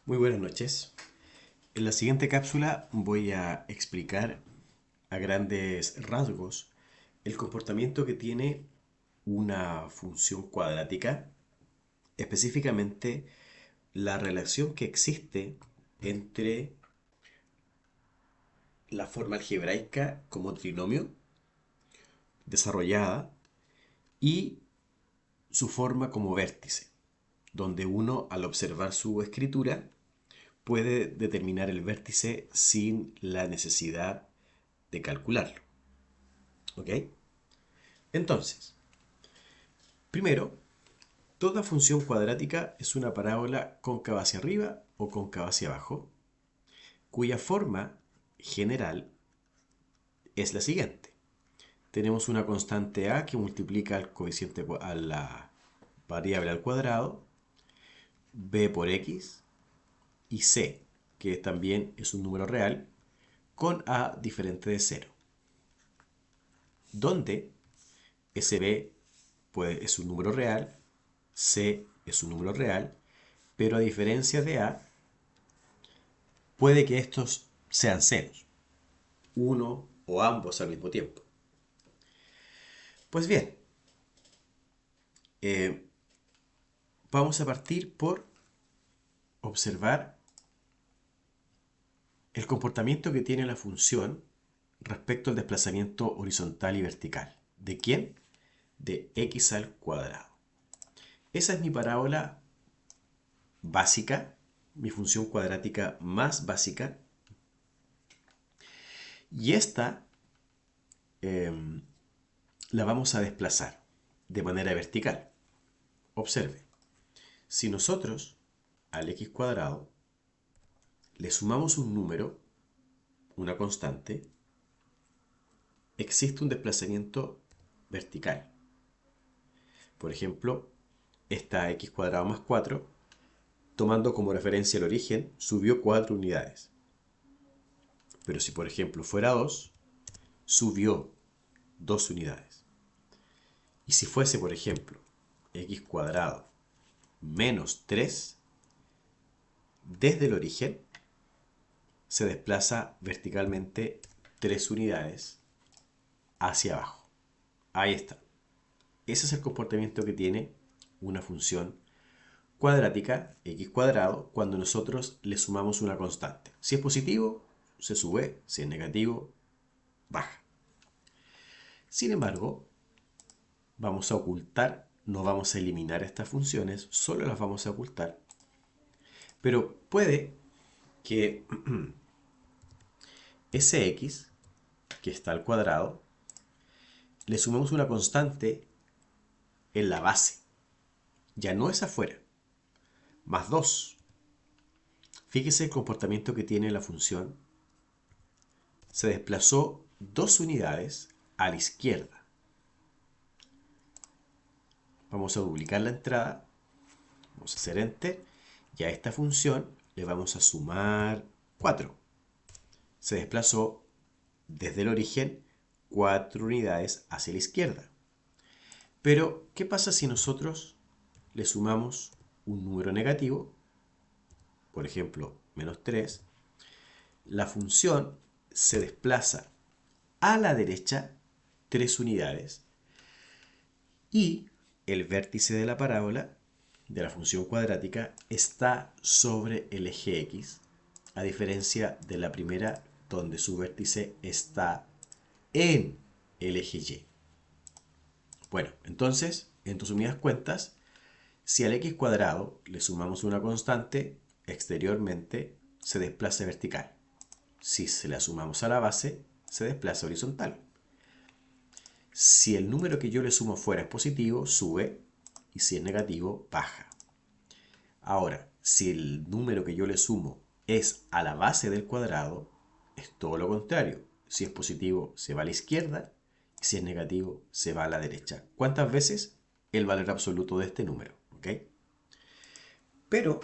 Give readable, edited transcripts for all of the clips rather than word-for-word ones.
Muy buenas noches. En la siguiente cápsula voy a explicar a grandes rasgos el comportamiento que tiene una función cuadrática, específicamente la relación que existe entre la forma algebraica como trinomio desarrollada y su forma como vértice, donde uno al observar su escritura puede determinar el vértice sin la necesidad de calcularlo. ¿Ok? Entonces, primero, toda función cuadrática es una parábola cóncava hacia arriba o cóncava hacia abajo, cuya forma general es la siguiente. Tenemos una constante a que multiplica al coeficiente a la variable al cuadrado, b por x y c, que también es un número real, con a diferente de cero, donde sb es un número real, c es un número real, pero a diferencia de a, puede que estos sean ceros, uno o ambos al mismo tiempo. Pues bien, eh, vamos a partir por observar el comportamiento que tiene la función respecto al desplazamiento horizontal y vertical. ¿De quién? De x al cuadrado. Esa es mi parábola básica, mi función cuadrática más básica. Y esta eh, la vamos a desplazar de manera vertical. Observe, si nosotros al x cuadrado le sumamos un número, una constante, existe un desplazamiento vertical. Por ejemplo, esta x cuadrado más 4, tomando como referencia el origen, subió 4 unidades. Pero si por ejemplo fuera 2, subió 2 unidades. Y si fuese por ejemplo x cuadrado menos 3, desde el origen se desplaza verticalmente 3 unidades hacia abajo. Ahí está. Ese es el comportamiento que tiene una función cuadrática, x cuadrado, cuando nosotros le sumamos una constante. Si es positivo, se sube; si es negativo, baja. Sin embargo, vamos a ocultar, no vamos a eliminar estas funciones, solo las vamos a ocultar. Pero puede que ese x, que está al cuadrado, le sumemos una constante en la base. Ya no es afuera. Más 2. Fíjese el comportamiento que tiene la función. Se desplazó 2 unidades a la izquierda. Vamos a duplicar la entrada. Vamos a hacer Enter. Y a esta función le vamos a sumar 4. Se desplazó desde el origen 4 unidades hacia la izquierda. Pero, ¿qué pasa si nosotros le sumamos un número negativo? Por ejemplo, menos 3. La función se desplaza a la derecha 3 unidades y el vértice de la parábola de la función cuadrática está sobre el eje X, a diferencia de la primera donde su vértice está en el eje Y. Bueno, entonces, en resumidas cuentas, si al x cuadrado le sumamos una constante, exteriormente se desplaza vertical. Si se la sumamos a la base, se desplaza horizontal. Si el número que yo le sumo fuera es positivo, sube, y si es negativo, baja. Ahora, si el número que yo le sumo es a la base del cuadrado, es todo lo contrario. Si es positivo, se va a la izquierda, y si es negativo, se va a la derecha. ¿Cuántas veces? El valor absoluto de este número. ¿Ok? Pero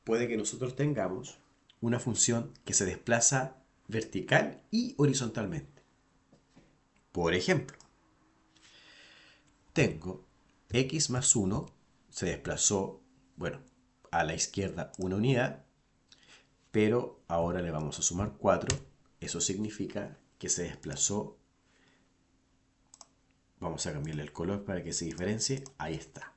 puede que nosotros tengamos una función que se desplaza vertical y horizontalmente. Por ejemplo, tengo x más 1 se desplazó, bueno, a la izquierda una unidad, pero ahora le vamos a sumar 4. Eso significa que se desplazó. Vamos a cambiarle el color para que se diferencie. Ahí está.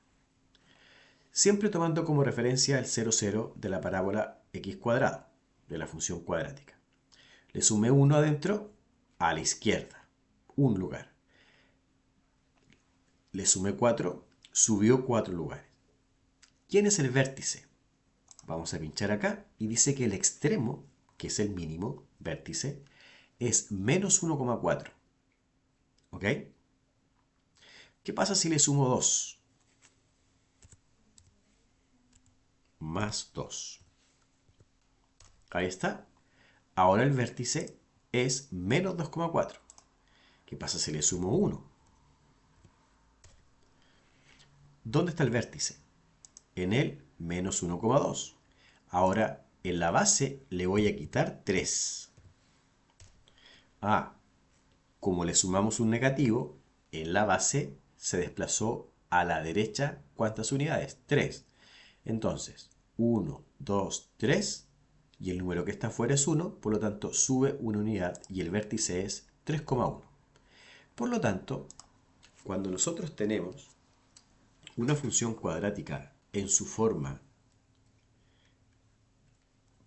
Siempre tomando como referencia el 0, 0 de la parábola x cuadrado, de la función cuadrática. Le sumé 1 adentro, a la izquierda, un lugar. Le sumé 4, subió 4 lugares. ¿Quién es el vértice? Vamos a pinchar acá y dice que el extremo, que es el mínimo vértice, es menos 1,4. ¿Ok? ¿Qué pasa si le sumo 2? Más 2. Ahí está. Ahora el vértice es menos 2,4. ¿Qué pasa si le sumo 1? ¿Dónde está el vértice? En el menos 1,2. Ahora, en la base le voy a quitar 3. Como le sumamos un negativo, en la base se desplazó a la derecha, ¿cuántas unidades? 3. Entonces, 1, 2, 3, y el número que está afuera es 1, por lo tanto sube una unidad y el vértice es 3,1. Por lo tanto, cuando nosotros tenemos una función cuadrática en su forma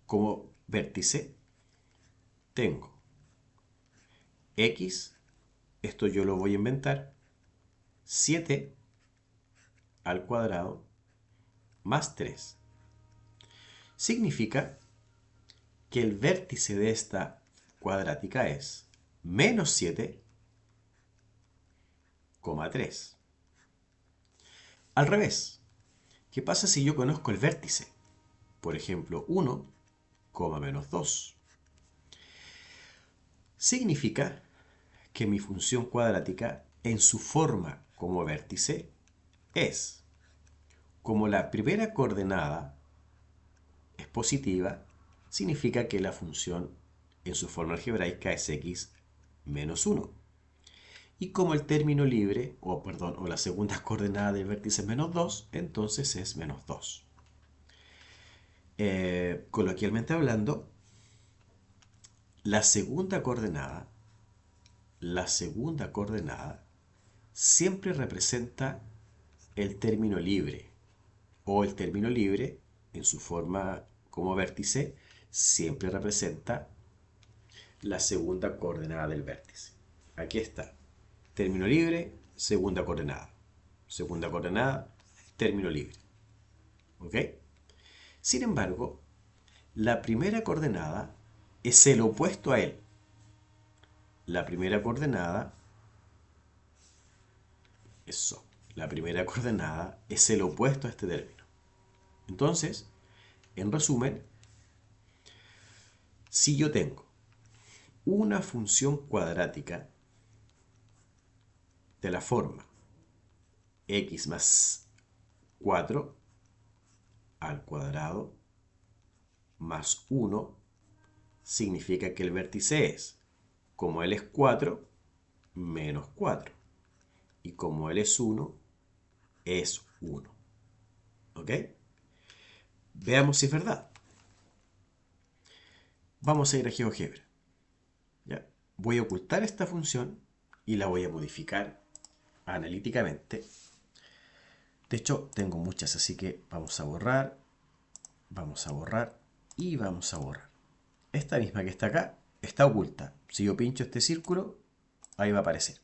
como vértice, tengo x, esto yo lo voy a inventar, 7 al cuadrado más 3. Significa que el vértice de esta cuadrática es menos 7,3. Al revés, ¿qué pasa si yo conozco el vértice? Por ejemplo, 1, menos 2. Significa que mi función cuadrática en su forma como vértice es, como la primera coordenada es positiva, significa que la función en su forma algebraica es x menos 1. Y como el término libre, o la segunda coordenada del vértice es menos 2, entonces es menos 2. Coloquialmente hablando, la segunda coordenada siempre representa el término libre, o el término libre en su forma como vértice siempre representa la segunda coordenada del vértice. Aquí está, término libre, segunda coordenada, término libre. ¿Ok? Sin embargo, la primera coordenada es el opuesto a él. La primera coordenada, la primera coordenada es el opuesto a este término. Entonces, en resumen, si yo tengo una función cuadrática de la forma x más 4 al cuadrado más 1, significa que el vértice es, como él es 4, menos 4. Y como él es 1, es 1. ¿Ok? Veamos si es verdad. Vamos a ir a GeoGebra. ¿Ya? Voy a ocultar esta función y la voy a modificar analíticamente. De hecho, tengo muchas, así que vamos a borrar y vamos a borrar. Esta misma que está acá está oculta. Si yo pincho este círculo, ahí va a aparecer.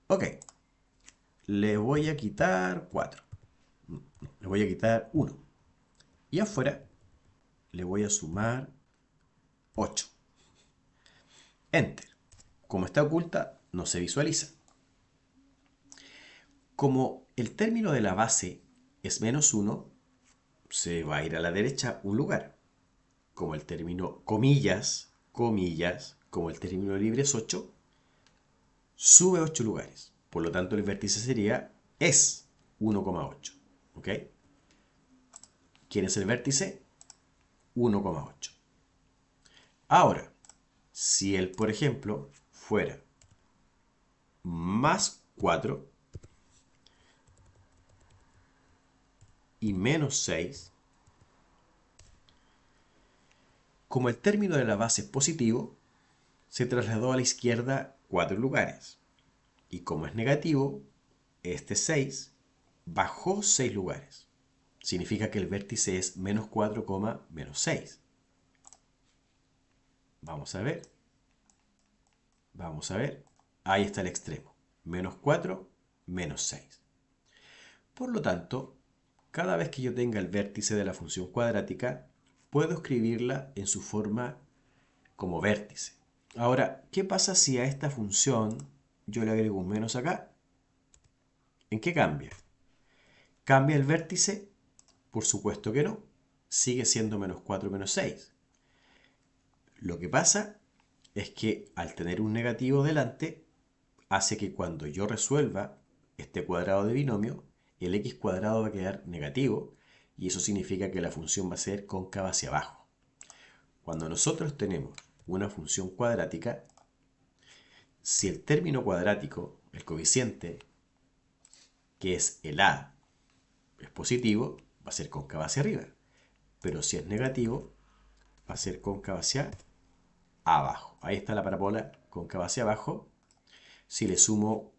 Ok. Le voy a quitar 4. Le voy a quitar 1. Y afuera le voy a sumar 8. Enter. Como está oculta, no se visualiza. Como el término de la base es menos 1, se va a ir a la derecha un lugar. Como el término comillas, como el término libre es 8, sube 8 lugares. Por lo tanto, el vértice sería es 1,8. ¿Ok? ¿Quién es el vértice? 1,8. Ahora, si él, por ejemplo, fuera más 4 y menos 6, Como el término de la base es positivo, se trasladó a la izquierda 4 lugares. Y como es negativo, este 6 bajó 6 lugares. Significa que el vértice es menos 4, menos 6. Vamos a ver. Vamos a ver. Ahí está el extremo. Menos 4, menos 6. Por lo tanto, cada vez que yo tenga el vértice de la función cuadrática, puedo escribirla en su forma como vértice. Ahora, ¿qué pasa si a esta función yo le agrego un menos acá? ¿En qué cambia? ¿Cambia el vértice? Por supuesto que no. Sigue siendo menos 4 menos 6. Lo que pasa es que al tener un negativo delante, hace que cuando yo resuelva este cuadrado de binomio, el x cuadrado va a quedar negativo y eso significa que la función va a ser cóncava hacia abajo. Cuando nosotros tenemos una función cuadrática, si el término cuadrático, el coeficiente, que es el a, es positivo, va a ser cóncava hacia arriba. Pero si es negativo, va a ser cóncava hacia abajo. Ahí está la parábola cóncava hacia abajo. Si le sumo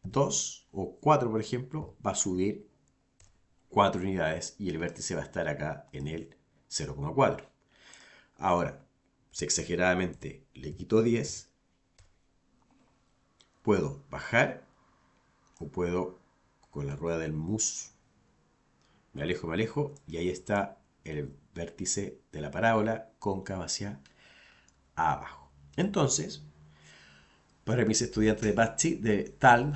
2 o 4, por ejemplo, va a subir 4 unidades y el vértice va a estar acá en el 0,4. Ahora, si exageradamente le quito 10, puedo bajar o puedo con la rueda del mus. Me alejo y ahí está el vértice de la parábola cóncava hacia abajo. Entonces, para mis estudiantes de PATSI, de TALM,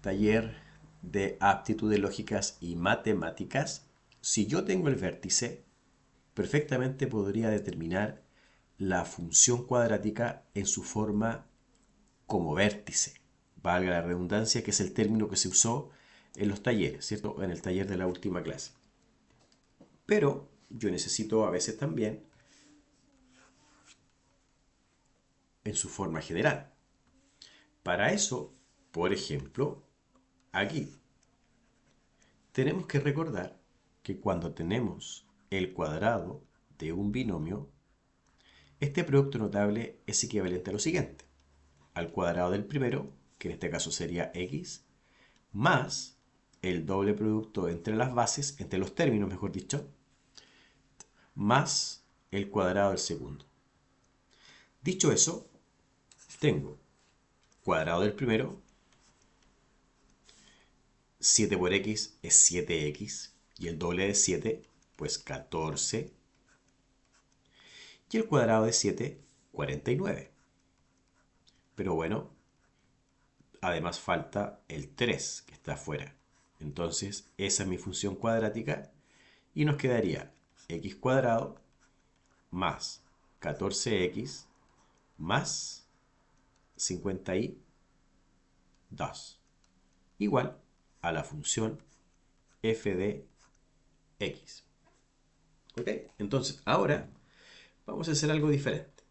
taller de aptitudes lógicas y matemáticas, si yo tengo el vértice, perfectamente podría determinar la función cuadrática en su forma como vértice. Valga la redundancia, que es el término que se usó en los talleres, ¿cierto? En el taller de la última clase. Pero yo necesito a veces también en su forma general. Para eso, por ejemplo, aquí tenemos que recordar que cuando tenemos el cuadrado de un binomio, este producto notable es equivalente a lo siguiente: al cuadrado del primero, que en este caso sería x, más el doble producto entre las bases, entre los términos mejor dicho, más el cuadrado del segundo. Dicho eso, tengo cuadrado del primero, 7 por x es 7x, y el doble de 7, pues 14, y el cuadrado de 7, 49. Pero bueno, además falta el 3 que está afuera. Entonces, esa es mi función cuadrática y nos quedaría x cuadrado más 14x más 52 igual a la función f de x. ¿Ok? Entonces, ahora vamos a hacer algo diferente.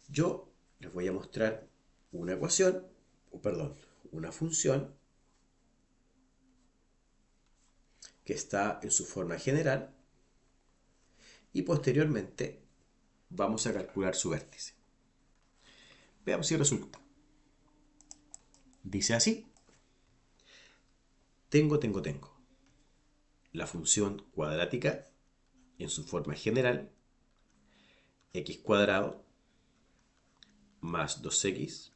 Yo les voy a mostrar una ecuación, una función que está en su forma general y posteriormente vamos a calcular su vértice. Veamos si resulta. Dice así: tengo la función cuadrática en su forma general, x cuadrado más 2x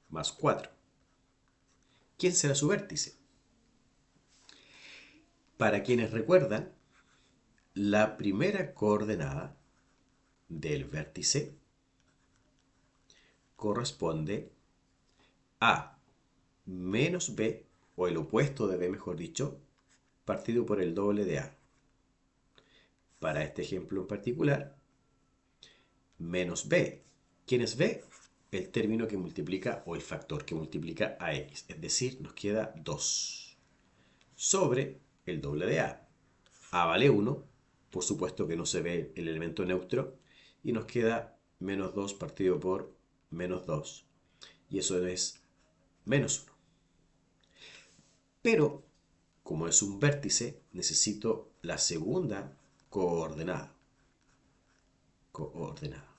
más 4. ¿Quién será su vértice? Para quienes recuerdan, la primera coordenada del vértice corresponde a menos b, o el opuesto de b mejor dicho, partido por el doble de a. Para este ejemplo en particular, menos b. ¿Quién es b? El término que multiplica, o el factor que multiplica a x. Es decir, nos queda 2 sobre el doble de a. A vale 1, por supuesto que no se ve el elemento neutro, y nos queda menos 2 partido por menos 2. Y eso es menos 1. Pero, como es un vértice, necesito la segunda coordenada. coordenada.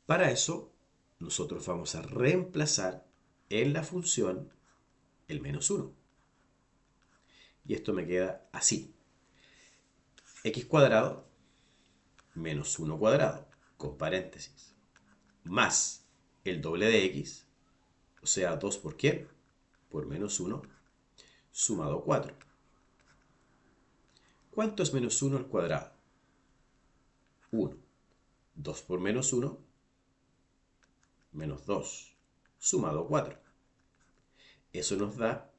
Para eso, nosotros vamos a reemplazar en la función el menos 1. Y esto me queda así. X cuadrado menos 1 cuadrado, con paréntesis, más el doble de x, o sea, 2 por quién, por menos 1, sumado 4. ¿Cuánto es menos 1 al cuadrado? 1. 2 por menos 1, menos 2, sumado 4. Eso nos da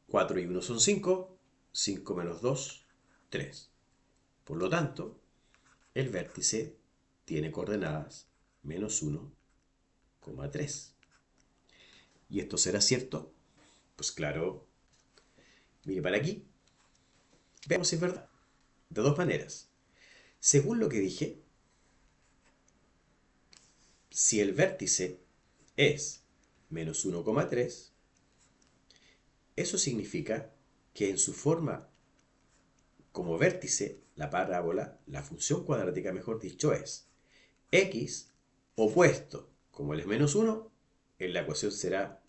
4 y 1 son 5, 5 menos 2, 3. Por lo tanto, el vértice tiene coordenadas menos 1, 3. ¿Y esto será cierto? Pues claro, mire para aquí. Veamos si es verdad. De dos maneras. Según lo que dije, si el vértice es menos 1,3, eso significa que en su forma como vértice, la parábola, la función cuadrática, mejor dicho, es x opuesto, como él es menos 1, en la ecuación será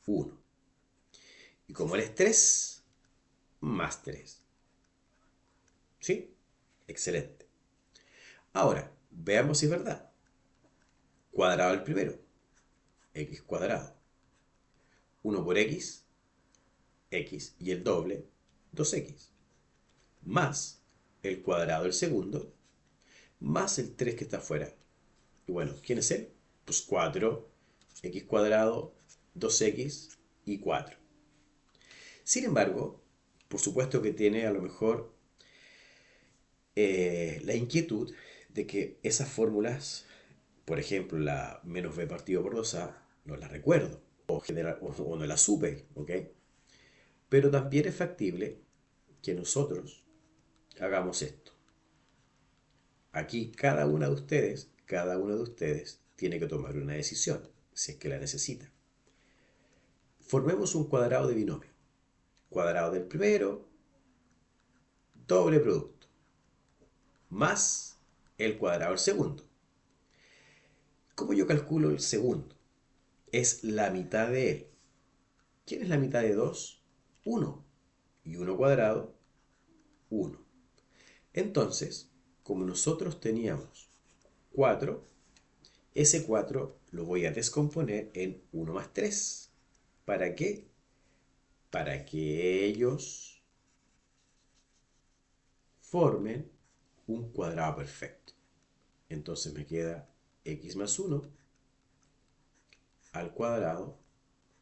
1. Y como él es 3, más 3. ¿Sí? Excelente. Ahora, veamos si es verdad. Cuadrado el primero, x cuadrado. 1 por x, x y el doble, 2x. Más el cuadrado del segundo, más el 3 que está afuera. Y bueno, ¿quién es él? Pues 4, x cuadrado, 2x y 4. Sin embargo, por supuesto que tiene a lo mejor la inquietud de que esas fórmulas, por ejemplo, la menos b partido por 2a, no la recuerdo o no la supe, ¿ok? Pero también es factible que nosotros hagamos esto. Aquí cada uno de ustedes tiene que tomar una decisión, si es que la necesita. Formemos un cuadrado de binomio. Cuadrado del primero, doble producto, más el cuadrado del segundo. ¿Cómo yo calculo el segundo? Es la mitad de él. ¿Quién es la mitad de 2? 1. Y 1 cuadrado, 1. Entonces, como nosotros teníamos 4, ese 4 lo voy a descomponer en 1 más 3. ¿Para qué? Para que ellos formen un cuadrado perfecto. Entonces me queda x más 1 al cuadrado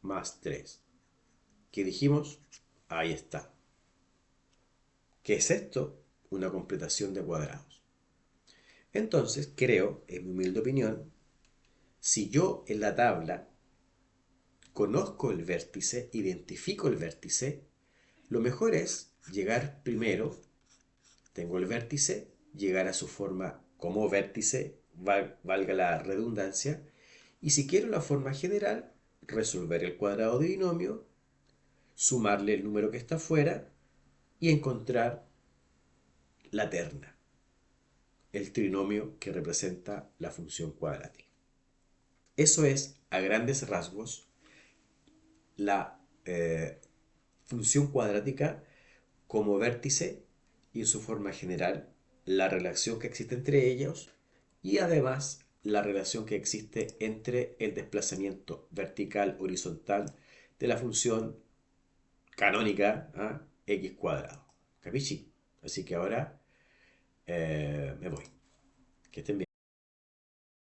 más 3. ¿Qué dijimos? Ahí está. ¿Qué es esto? Una completación de cuadrados. Entonces, creo, en mi humilde opinión, si yo en la tabla conozco el vértice, identifico el vértice, lo mejor es llegar primero, tengo el vértice, llegar a su forma como vértice, valga la redundancia, y si quiero la forma general, resolver el cuadrado de binomio, sumarle el número que está afuera y encontrar la terna, el trinomio que representa la función cuadrática. Eso es, a grandes rasgos, la función cuadrática como vértice y en su forma general, la relación que existe entre ellos y además la relación que existe entre el desplazamiento vertical horizontal de la función canónica x cuadrado. ¿Capichi? Así que ahora me voy. Que estén bien.